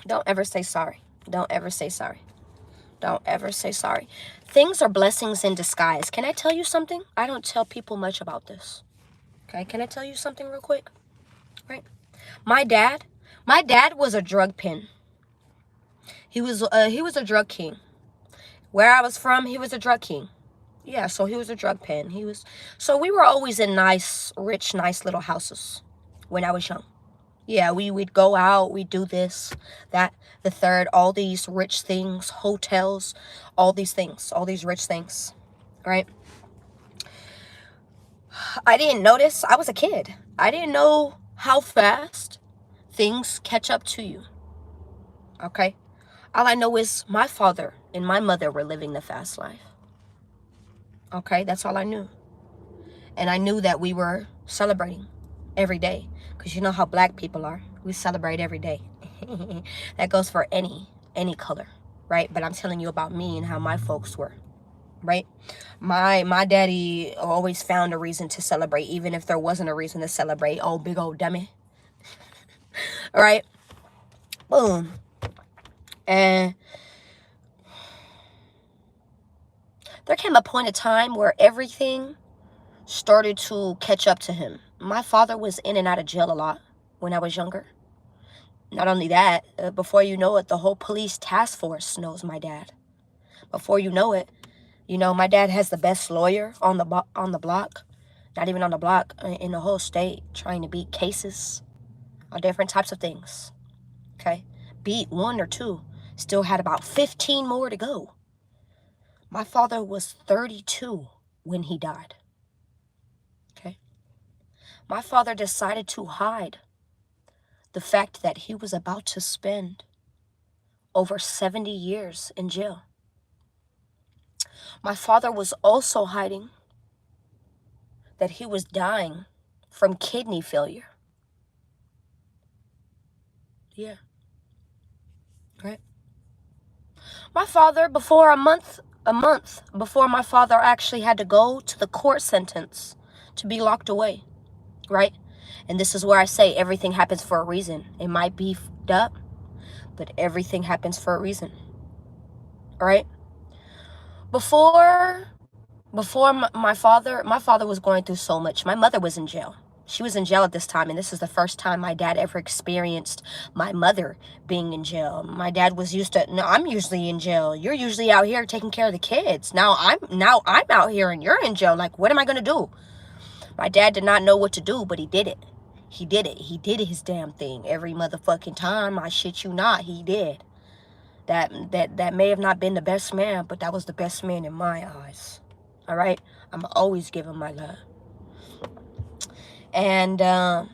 Don't ever say sorry. Don't ever say sorry. Don't ever say sorry. Things are blessings in disguise. Can I tell you something? I don't tell people much about this. Okay, can I tell you something real quick? Right? My dad was a drug pin. He was a drug king. Where I was from, he was a drug king. Yeah, so he was a drug pen. So we were always in nice, rich, nice little houses when I was young. Yeah, we'd go out, we'd do this, that, the third, all these rich things, hotels, all these things, all these rich things, right? I didn't notice. I was a kid. I didn't know how fast things catch up to you, okay? All I know is my father and my mother were living the fast life. Okay, that's all I knew. And I knew that we were celebrating every day. Because you know how black people are. We celebrate every day. That goes for any color, right? But I'm telling you about me and how my folks were, right? My daddy always found a reason to celebrate, even if there wasn't a reason to celebrate. Oh, big old dummy. All right? Boom. And there came a point of time where everything started to catch up to him. My father was in and out of jail a lot when I was younger. Not only that, before you know it, the whole police task force knows my dad. Before you know it, you know, my dad has the best lawyer on the block. Not even on the block, in the whole state, trying to beat cases on different types of things. Okay? Beat one or two. Still had about 15 more to go. My father was 32 when he died. Okay? My father decided to hide the fact that he was about to spend over 70 years in jail. My father was also hiding that he was dying from kidney failure. Yeah. Right? My father, before a month before my father actually had to go to the court sentence to be locked away, right? And this is where I say everything happens for a reason. It might be fucked up, but everything happens for a reason, all right? Before my father was going through so much. My mother was in jail. She was in jail at this time, and this is the first time my dad ever experienced my mother being in jail. My dad was used to, no, I'm usually in jail. You're usually out here taking care of the kids. Now I'm out here and you're in jail. Like, what am I gonna do? My dad did not know what to do, but he did it. He did it. He did his damn thing every motherfucking time. I shit you not, he did. That may have not been the best man, but that was the best man in my eyes. All right? I'm always giving my love. And I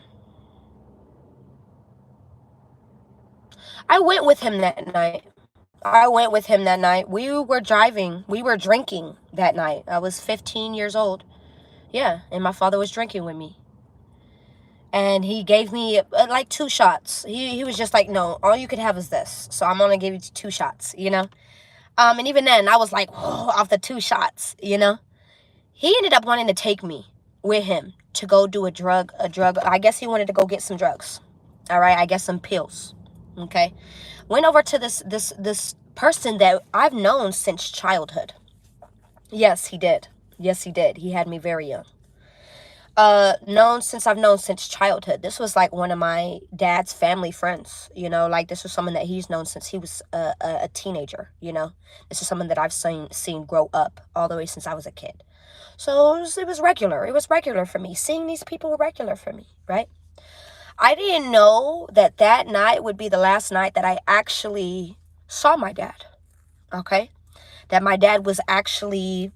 went with him that night. We were driving. We were drinking that night. I was 15 years old. Yeah, and my father was drinking with me. And he gave me like 2 shots. He was just like, no, all you could have is this. So I'm going to give you 2 shots, you know? And even then, I was like, whoa, off the 2 shots, you know? He ended up wanting to take me with him to go do a drug. I guess he wanted to go get some drugs. All right, I guess some pills. Okay. Went over to this person that I've known since childhood. Yes, he did. Yes, he did. He had me very young. I've known since childhood. This was like one of my dad's family friends, you know, like this was someone that he's known since he was a teenager, you know. This is someone that I've seen grow up all the way since I was a kid. So it was regular. It was regular for me. Seeing these people were regular for me, right? I didn't know that that night would be the last night that I actually saw my dad, okay? That my dad was actually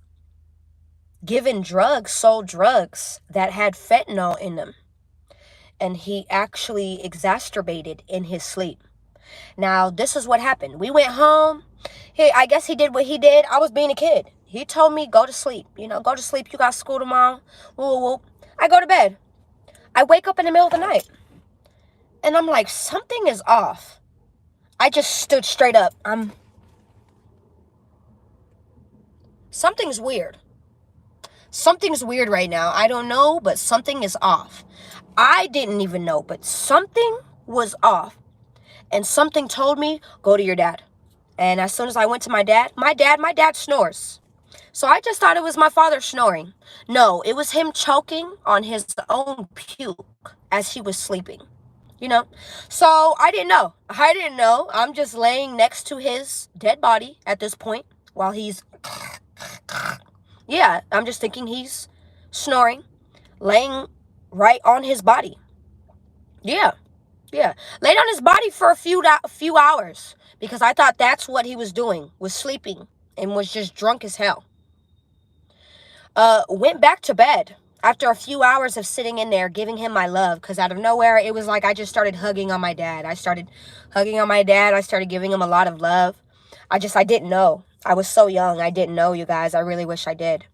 given drugs, sold drugs that had fentanyl in them. And he actually exacerbated in his sleep. Now, this is what happened. We went home. I guess he did what he did. I was being a kid. He told me, go to sleep. You know, go to sleep. You got school tomorrow. Whoop, whoop. I go to bed. I wake up in the middle of the night. And I'm like, something is off. I just stood straight up. Something's weird. Something's weird right now. I don't know, but something is off. I didn't even know, but something was off. And something told me, go to your dad. And as soon as I went to my dad snores. So I just thought it was my father snoring. No, it was him choking on his own puke as he was sleeping. You know? So I didn't know. I'm just laying next to his dead body at this point while he's... Yeah, I'm just thinking he's snoring, laying right on his body. Yeah. Laid on his body for a few hours because I thought that's what he was doing, was sleeping and was just drunk as hell. Went back to bed after a few hours of sitting in there giving him my love, because out of nowhere it was like I just started hugging on my dad. I started giving him a lot of love. I didn't know. I was so young. I didn't know, you guys. I really wish I did.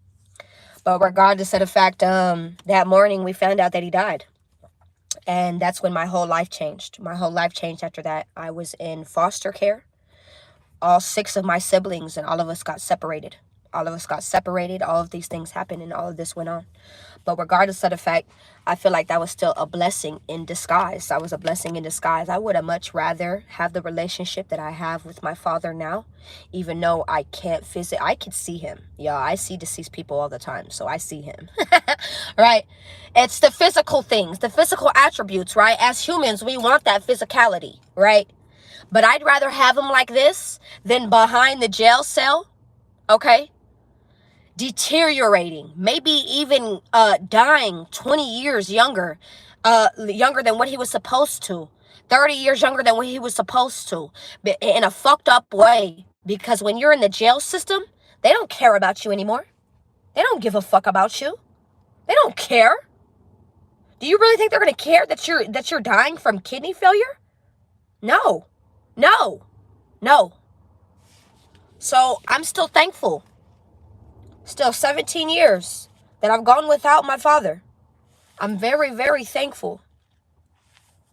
But regardless of the fact, that morning we found out that he died. And that's when my whole life changed. My whole life changed after that. I was in foster care. All 6 of my siblings and all of us got separated. All of these things happened and all of this went on. But regardless of the fact, I feel like that was still a blessing in disguise. I would have much rather have the relationship that I have with my father now, even though I can't I could see him. Yeah, I see deceased people all the time, so I see him. Right? It's the physical things, the physical attributes, right? As humans, we want that physicality, right? But I'd rather have him like this than behind the jail cell, okay? Deteriorating, maybe even dying 20 years younger than what he was supposed to, 30 years younger than what he was supposed to, in a fucked up way. Because when you're in the jail system, they don't care about you anymore. They don't give a fuck about you. They don't care. Do you really think they're going to care that you're dying from kidney failure? No. So I'm still thankful. Still 17 years that I've gone without my father. I'm very, very thankful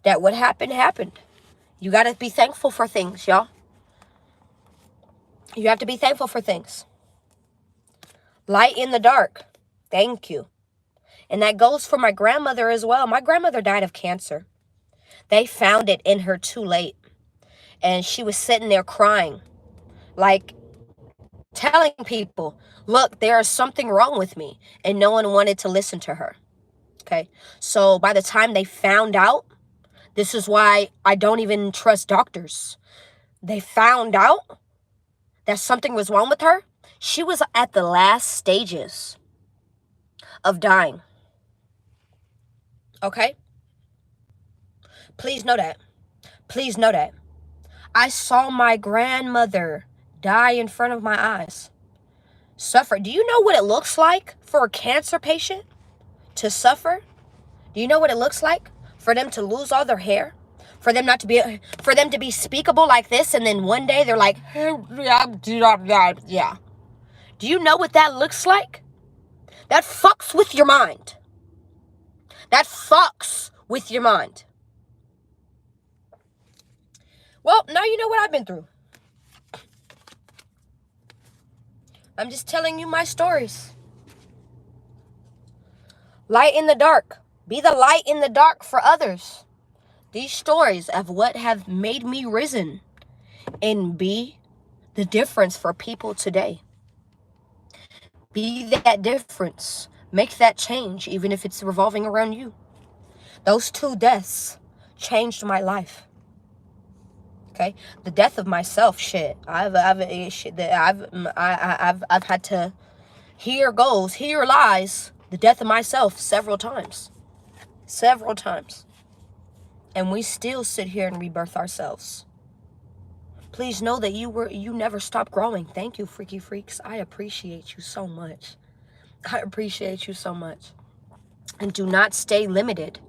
that what happened, happened. You got to be thankful for things, y'all. You have to be thankful for things. Light in the dark. Thank you. And that goes for my grandmother as well. My grandmother died of cancer. They found it in her too late. And she was sitting there crying, like telling people, look, there is something wrong with me. And no one wanted to listen to her. Okay. So by the time they found out, this is why I don't even trust doctors. They found out that something was wrong with her. She was at the last stages of dying. Okay? Please know that. Please know that. I saw my grandmother die in front of my eyes. Suffer. Do you know what it looks like for a cancer patient to suffer? Do you know what it looks like for them to lose all their hair? For them to be speakable like this, and then one day they're like, yeah. Do you know what that looks like? That fucks with your mind. That fucks with your mind. Well, now you know what I've been through. I'm just telling you my stories. Light in the dark. Be the light in the dark for others. These stories of what have made me risen and be the difference for people today. Be that difference. Make that change, even if it's revolving around you. Those 2 deaths changed my life. Okay, the death of myself, shit. I've had to Here goes, here lies the death of myself several times. Several times. And we still sit here and rebirth ourselves. Please know that you never stop growing. Thank you, Freaky Freaks. I appreciate you so much. I appreciate you so much. And do not stay limited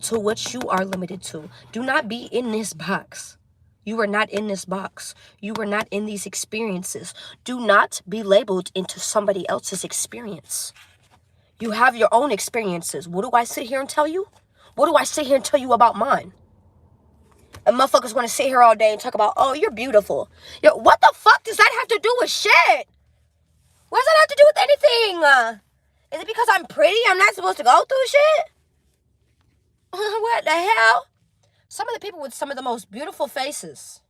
to what you are limited to. Do not be in this box. You are not in this box. You are not in these experiences. Do not be labeled into somebody else's experience. You have your own experiences. What do I sit here and tell you? What do I sit here and tell you about mine? And motherfuckers want to sit here all day and talk about, oh, you're beautiful. Yo, what the fuck does that have to do with shit? What does that have to do with anything? Is it because I'm pretty? I'm not supposed to go through shit? What the hell? Some of the people with some of the most beautiful faces.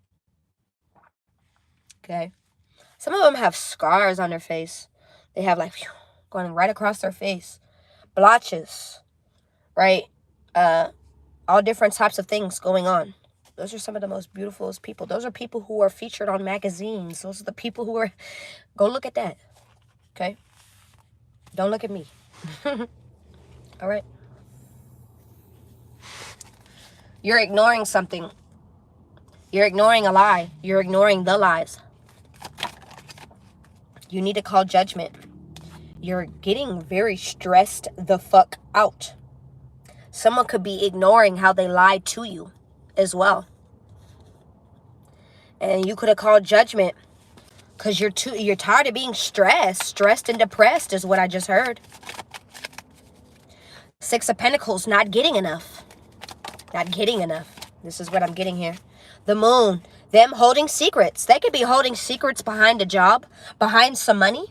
Okay. Some of them have scars on their face. They have like going right across their face. Blotches. Right? All different types of things going on. Those are some of the most beautiful people. Those are people who are featured on magazines. Those are the people who are... Go look at that. Okay? Don't look at me. All right? You're ignoring something. You're ignoring a lie. You're ignoring the lies. You need to call judgment. You're getting very stressed the fuck out. Someone could be ignoring how they lied to you as and you could have called judgment because you're tired of being stressed and depressed is what I just heard. Six of Pentacles, not getting enough. This is what I'm getting here. The Moon, them holding secrets. They could be holding secrets behind a job, behind some money.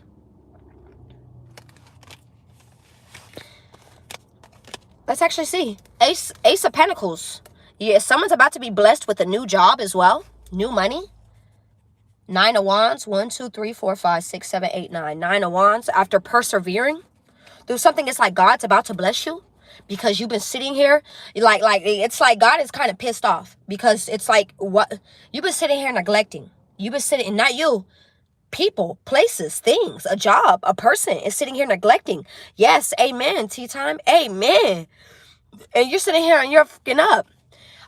Let's actually see. Ace of Pentacles. Yeah, someone's about to be blessed with a new job as well. New money. 9 of Wands. 1, 2, 3, 4, 5, 6, 7, 8, 9. 9 of Wands. After persevering through something, it's like God's about to bless you. Because you've been sitting here. Like it's like God is kind of pissed off. Because it's like what you've been sitting here neglecting. You've been sitting, not you. People, places, things, a job, a person is sitting here neglecting. Yes, amen. Tea time. Amen. And you're sitting here and you're fucking up.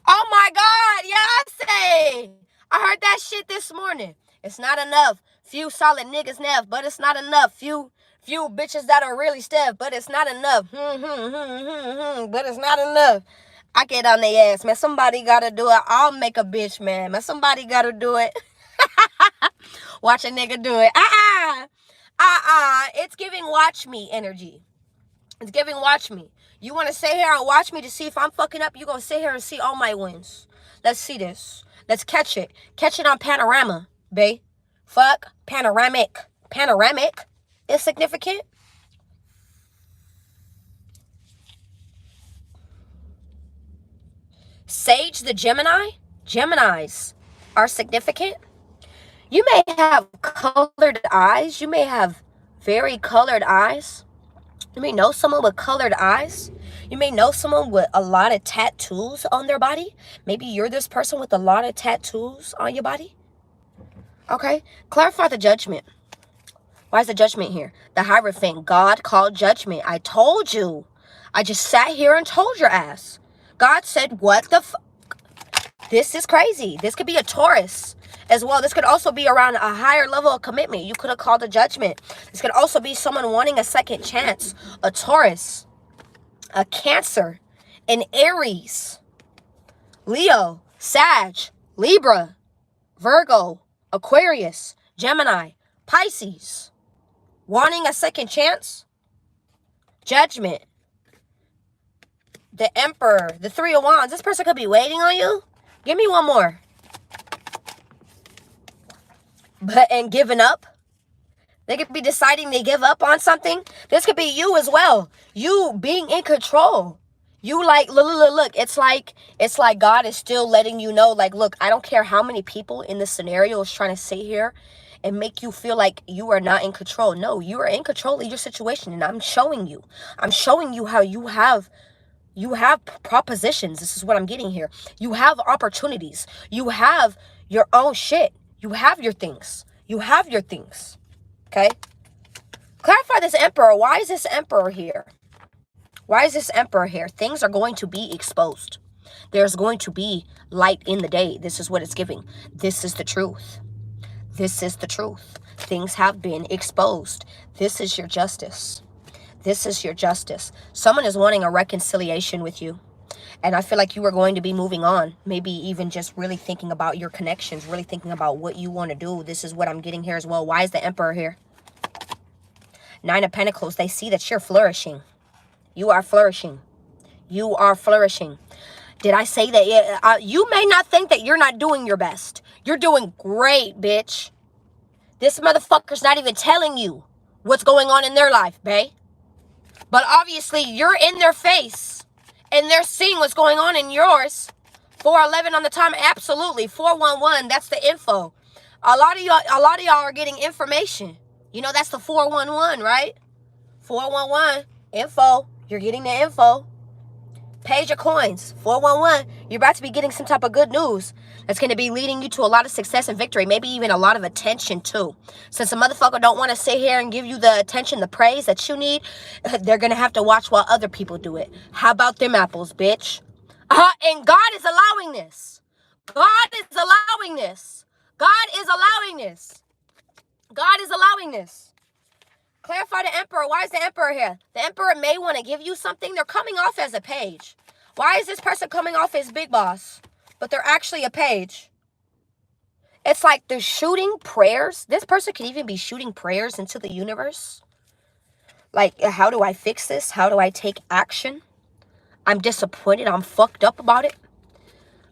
Oh my God, Beyonce. I heard that shit this morning. It's not enough. Few solid niggas left, but it's not enough. Few bitches that are really stiff, but it's not enough. But it's not enough. I get on their ass, man. Somebody gotta do it. I'll make a bitch, man. Somebody gotta do it. Watch a nigga do it. It's giving watch me energy. It's giving watch me. You want to sit here and watch me to see if I'm fucking up? You're going to sit here and see all my wins. Let's see this. Let's catch it. Catch it on panorama, bae. Fuck. Panoramic. Panoramic is significant. Sage the Gemini. Geminis are significant. You may have colored eyes. You may have very colored eyes. You may know someone with colored eyes. You may know someone with a lot of tattoos on their body. Maybe you're this person with a lot of tattoos on your body. Okay? Clarify the judgment. Why is the judgment here? The Hierophant. God called judgment. I told you. I just sat here and told your ass. God said, what the fuck? This is crazy. This could be a Taurus as well. This could also be around a higher level of commitment. You could have called a judgment. This could also be someone wanting a second chance. A Taurus, a Cancer, an Aries, Leo, Sag, Libra, Virgo, Aquarius, Gemini, Pisces. Wanting a second chance. Judgment. The Emperor, the Three of Wands. This person could be waiting on you. Give me one more. And giving up. They could be deciding to give up on something. This could be you as well. You being in control. You like, look. It's like God is still letting you know, like, look, I don't care how many people in this scenario is trying to sit here and make you feel like you are not in control. No, you are in control of your situation. And I'm showing you. I'm showing you how you have propositions. This is what I'm getting here. You have opportunities. You have your own shit. You have your things. You have your things. Okay? Clarify this Emperor. Why is this Emperor here? Why is this Emperor here? Things are going to be exposed. There's going to be light in the day. This is what it's giving. This is the truth. This is the truth. Things have been exposed. This is your justice. This is your justice. Someone is wanting a reconciliation with you. And I feel like you are going to be moving on. Maybe even just really thinking about your connections. Really thinking about what you want to do. This is what I'm getting here as well. Why is the Emperor here? 9 of Pentacles. They see that you're flourishing. You are flourishing. You are flourishing. Did I say that? You may not think that you're not doing your best. You're doing great, bitch. This motherfucker's not even telling you what's going on in their life, bae. But obviously, you're in their face. And they're seeing what's going on in yours. 411 on the time. Absolutely. 411. That's the info. A lot of y'all are getting information. You know, that's the 411, right? 411. Info. You're getting the info. Page of Coins, 411. You're about to be getting some type of good news that's going to be leading you to a lot of success and victory. Maybe even a lot of attention too. Since a motherfucker don't want to sit here and give you the attention, the praise that you need, they're going to have to watch while other people do it. How about them apples, bitch? And God is allowing this. God is allowing this. God is allowing this. God is allowing this. Clarify the Emperor. Why is the Emperor here? The Emperor may want to give you something. They're coming off as a page. Why is this person coming off as big boss? But they're actually a page. It's like they're shooting prayers. This person could even be shooting prayers into the universe. Like, how do I fix this? How do I take action? I'm disappointed. I'm fucked up about it.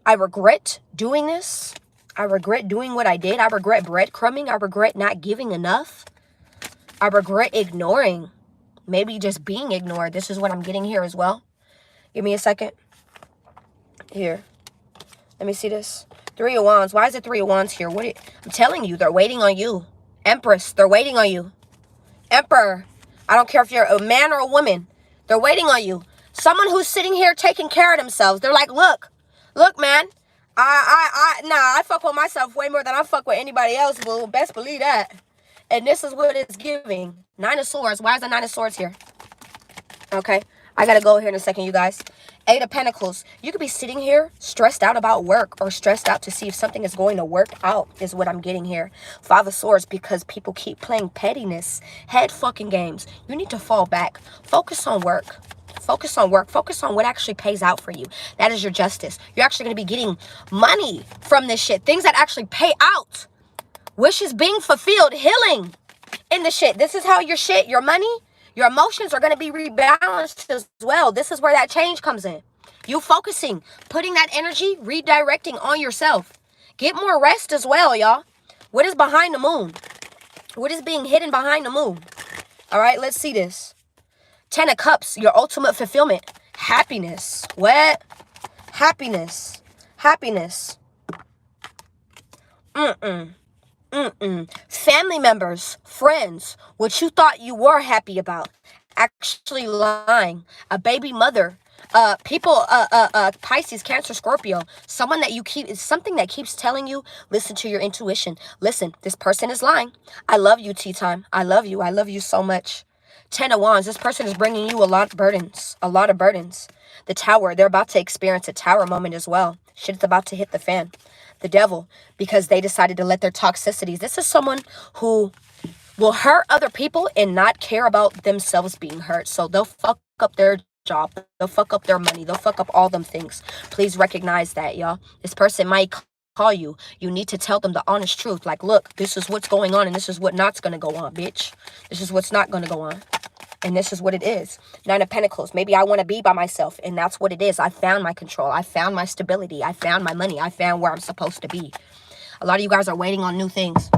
I regret doing this. I regret doing what I did. I regret breadcrumbing. I regret not giving enough. I regret ignoring. Maybe just being ignored. This is what I'm getting here as well. Give me a second. Here. Let me see this. 3 of Wands. Why is it 3 of Wands here? I'm telling you, they're waiting on you. Empress, they're waiting on you. Emperor. I don't care if you're a man or a woman. They're waiting on you. Someone who's sitting here taking care of themselves. They're like, look, man. I fuck with myself way more than I fuck with anybody else. Well, best believe that. And this is what it's giving. 9 of Swords. Why is the 9 of Swords here? Okay. I got to go here in a second, you guys. 8 of Pentacles. You could be sitting here stressed out about work or stressed out to see if something is going to work out is what I'm getting here. 5 of Swords, because people keep playing pettiness, head fucking games. You need to fall back. Focus on work. Focus on work. Focus on what actually pays out for you. That is your justice. You're actually going to be getting money from this shit. Things that actually pay out. Wishes being fulfilled, healing in the shit. This is how your shit, your money, your emotions are going to be rebalanced as well. This is where that change comes in. You focusing, putting that energy, redirecting on yourself. Get more rest as well, y'all. What is behind the moon? What is being hidden behind the moon? All right, let's see this. 10 of Cups, your ultimate fulfillment. Happiness. What? Happiness. Happiness. Family members, friends, what you thought you were happy about, actually lying. A baby mother, people, Pisces, Cancer, Scorpio, someone that you keep, is something that keeps telling you, listen to your intuition. Listen, this person is lying. I love you, tea time. I love you. I love you so much. 10 of Wands, this person is bringing you a lot of burdens, The Tower, they're about to experience a tower moment as well. Shit's about to hit the fan. The Devil, because they decided to let their toxicities. This is someone who will hurt other people and not care about themselves being hurt. So they'll fuck up their job. They'll fuck up their money. They'll fuck up all them things. Please recognize that, y'all. This person might call you. You need to tell them the honest truth. Like, look, this is what's going on and this is what not's going to go on, bitch. This is what's not going to go on. And this is what it is. 9 of Pentacles. Maybe I want to be by myself. And that's what it is. I found my control. I found my stability. I found my money. I found where I'm supposed to be. A lot of you guys are waiting on new things.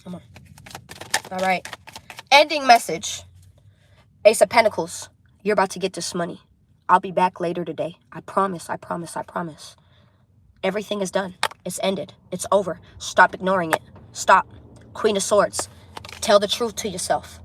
Come on. All right. Ending message. Ace of Pentacles. You're about to get this money. I'll be back later today. I promise. I promise. I promise. Everything is done. It's ended. It's over. Stop ignoring it. Stop. Queen of Swords. Tell the truth to yourself.